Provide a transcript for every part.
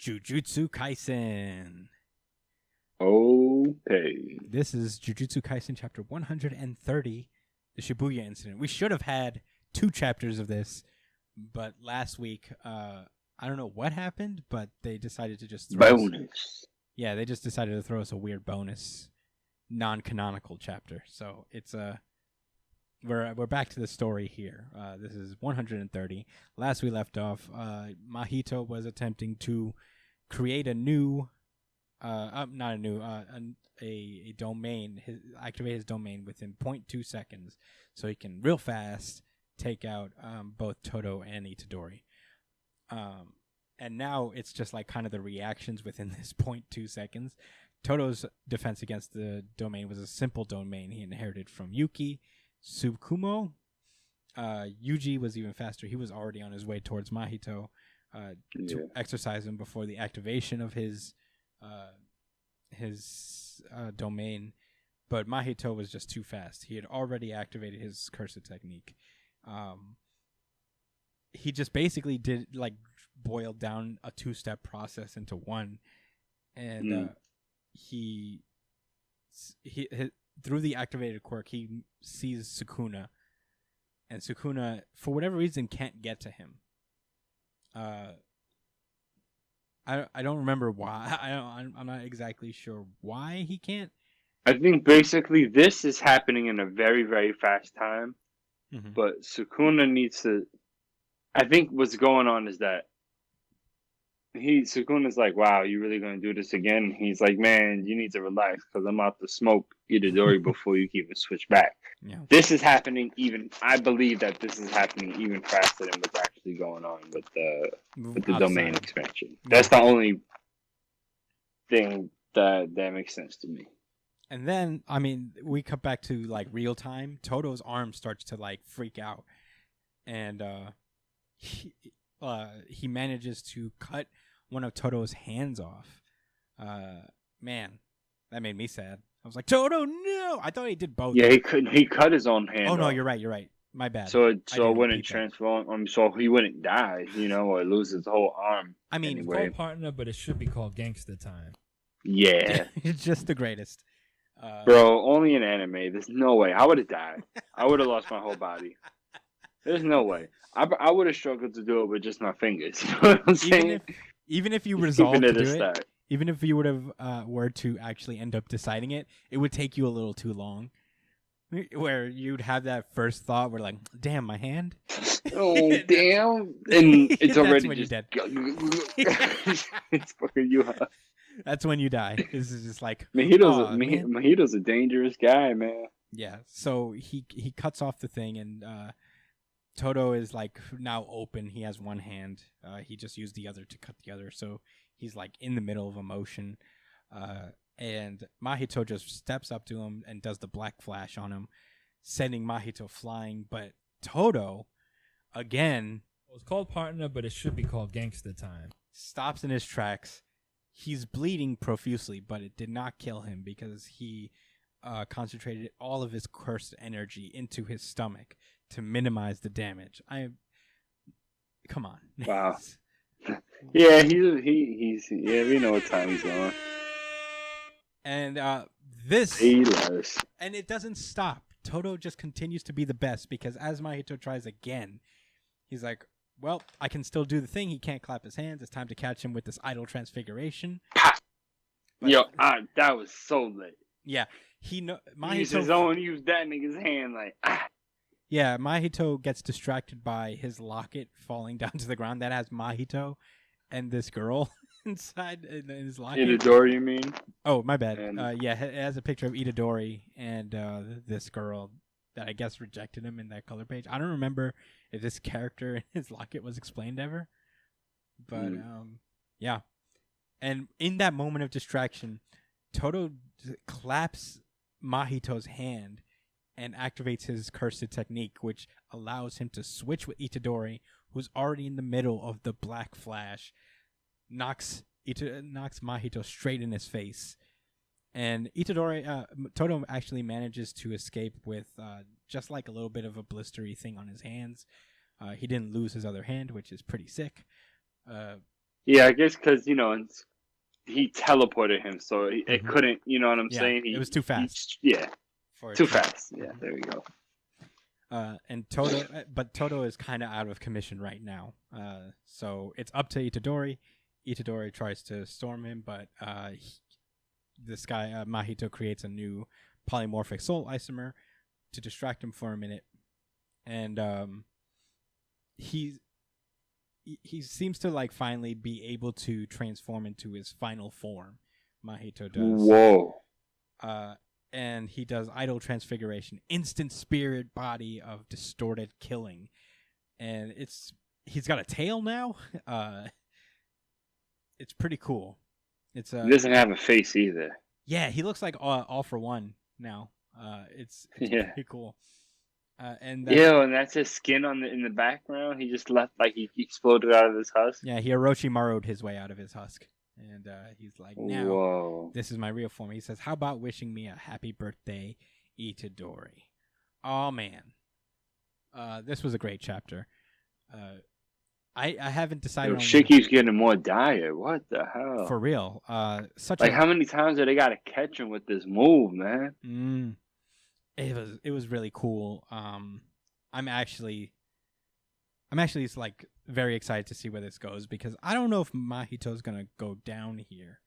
Jujutsu Kaisen. Okay. This is Jujutsu Kaisen chapter 130, the Shibuya incident. We should have had 2 chapters of this, but last week, I don't know what happened, but they decided to just throw bonus. They just decided to throw us a weird bonus, non-canonical chapter. So it's we're back to the story here. This is 130. Last we left off, Mahito was attempting to create a new, a domain, activate his domain within 0.2 seconds, so he can real fast take out both Todo and Itadori. And now it's just like kind of the reactions within this 0.2 seconds. Todo's defense against the domain was a simple domain he inherited from Yuki. Tsukumo. Yuji was even faster. He was already on his way towards Mahito to exercise him before the activation of his domain. But Mahito was just too fast. He had already activated his cursed technique. He just basically boiled down a 2-step process into one, and he through the activated quirk, he sees Sukuna, and Sukuna, for whatever reason, can't get to him. I don't remember why. I'm not exactly sure why he can't. I think basically this is happening in a very, very fast time, but Sukuna needs to. I think what's going on is that Sukuna's like, wow, you really gonna do this again? He's like, man, you need to relax because I'm out to smoke Itadori before you can even switch back. Yeah. This is happening I believe that this is happening even faster than what's actually going on with the domain expansion. That's the only thing that makes sense to me. And then, I mean, we cut back to like real time. Todo's arm starts to like freak out, and he manages to cut one of Todo's hands off. Man, that made me sad. I was like, Todo, no! I thought he did both. Yeah, he cut his own hand off. Oh, no, you're right. My bad. So it wouldn't transform, so he wouldn't die, or lose his whole arm. I mean, anyway. It's called partner, but it should be called gangsta time. Yeah. It's just the greatest. Bro, only in anime. There's no way. I would have died. I would have lost my whole body. There's no way. I would have struggled to do it with just my fingers. You know what I'm saying? Even if you resolved to do it, even if you would have were to actually end up deciding it, it would take you a little too long. Where you'd have that first thought where like, damn, my hand. Oh, damn. And it's already just dead. It's fucking you up. That's when you die. This is just like Mahito's a dangerous guy, man. Yeah. So he cuts off the thing, and Todo is like now open. He has one hand. He just used the other to cut the other. So he's like in the middle of a motion. And Mahito just steps up to him and does the black flash on him, sending Mahito flying. But Todo, again, it's called partner, but it should be called gangsta time. Stops in his tracks. He's bleeding profusely, but it did not kill him because he concentrated all of his cursed energy into his stomach to minimize the damage. Come on. Wow. Yeah, he's we know what time he's on. And and it doesn't stop. Todo just continues to be the best because as Mahito tries again, he's like, well, I can still do the thing. He can't clap his hands. It's time to catch him with this idle transfiguration. That was so lit. Yeah, Mahito used that nigga's hand like. Yeah, Mahito gets distracted by his locket falling down to the ground. That has Mahito and this girl inside in his locket. Itadori, you mean? Oh, my bad. Yeah, it has a picture of Itadori and this girl that I guess rejected him in that color page. I don't remember if this character in his locket was explained ever. But, yeah. And in that moment of distraction, Todo claps Mahito's hand and activates his cursed technique, which allows him to switch with Itadori, who's already in the middle of the black flash, knocks Mahito straight in his face. And Todo actually manages to escape with just like a little bit of a blistery thing on his hands. He didn't lose his other hand, which is pretty sick. Yeah, I guess because he teleported him, so it Mhm. couldn't. You know what I'm Yeah, saying? it was too fast. Yeah, For it too to. fast. Yeah, Mhm. there we go. And Toto, but Toto is kind of out of commission right now. So it's up to Itadori. Itadori tries to storm him, but this guy Mahito creates a new polymorphic soul isomer to distract him for a minute, and he he seems to like finally be able to transform into his final form. Mahito does. Whoa. And he does idol transfiguration, instant spirit body of distorted killing, and he's got a tail now. It's pretty cool. It's He doesn't have a face either. yeah, he looks like All for One now. It's Yeah. pretty cool. And And that's his skin in the background. He just left like he exploded out of his husk. yeah, he Orochimaru'd his way out of his husk, and he's like, now Whoa. this is my real form. He says, "How about wishing me a happy birthday, Itadori?" Oh man, this was a great chapter. I haven't decided on Shit keeps getting more dire. What the hell? for real. Such like how many times do they gotta catch him with this move, man? It was really cool. I'm actually like very excited to see where this goes because I don't know if Mahito's gonna go down here,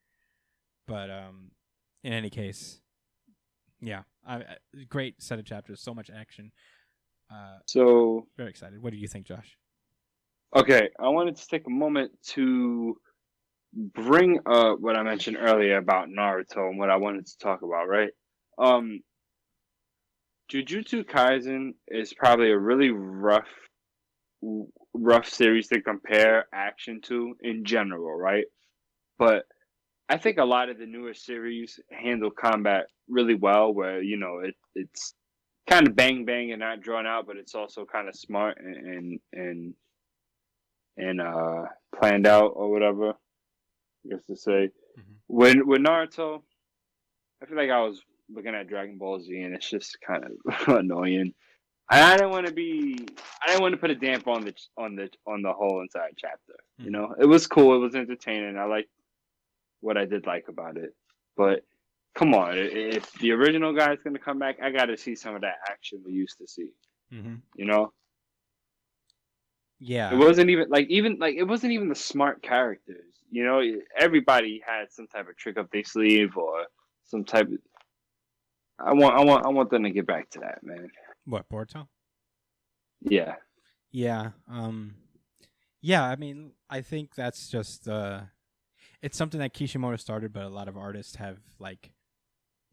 but in any case, yeah, great set of chapters, so much action. So Very excited. What do you think, Josh? okay, I wanted to take a moment to bring up what I mentioned earlier about Naruto and what I wanted to talk about, right? Jujutsu Kaisen is probably a really rough series to compare action to in general, right? But I think a lot of the newer series handle combat really well, where it's kind of bang bang and not drawn out, but it's also kind of smart and planned out or whatever, I guess to say. Mm-hmm. With Naruto, I feel like I was looking at Dragon Ball Z, and it's just kind of annoying. And I didn't want to put a damp on the whole entire chapter. Mm-hmm. It was cool. It was entertaining. I liked what I did like about it. But come on, if the original guy is gonna come back, I got to see some of that action we used to see. Mm-hmm. Yeah. It wasn't even it wasn't even the smart characters. Everybody had some type of trick up their sleeve or some type of. I want them to get back to that, man. What, Boruto? Yeah. Yeah. Yeah, I mean, I think that's just it's something that Kishimoto started, but a lot of artists have like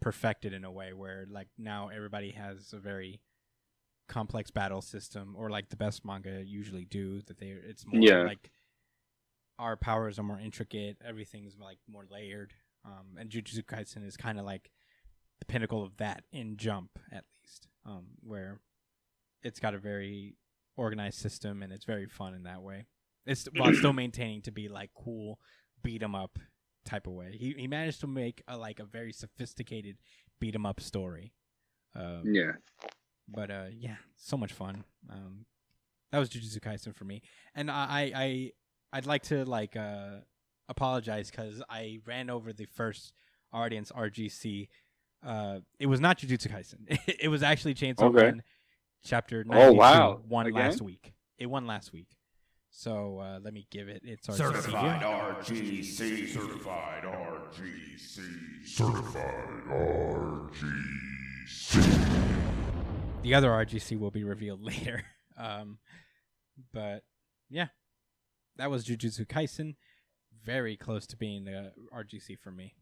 perfected in a way where like now everybody has a very complex battle system, or like the best manga usually do. It's more like our powers are more intricate, everything's like more layered. And Jujutsu Kaisen is kind of like the pinnacle of that in Jump, at least, where it's got a very organized system and it's very fun in that way. It's while still maintaining to be like cool beat 'em up type of way. He managed to make a very sophisticated beat 'em up story. Yeah. But yeah, so much fun. That was Jujutsu Kaisen for me, and I'd like to apologize because I ran over the first audience RGC. It was not Jujutsu Kaisen. It was actually Chainsaw Man Chapter 92. Oh wow! Won last week. It won last week. So let me give it its RGC. Certified RGC. Certified RGC. Certified RGC. The other RGC will be revealed later. But yeah, that was Jujutsu Kaisen. Very close to being the RGC for me.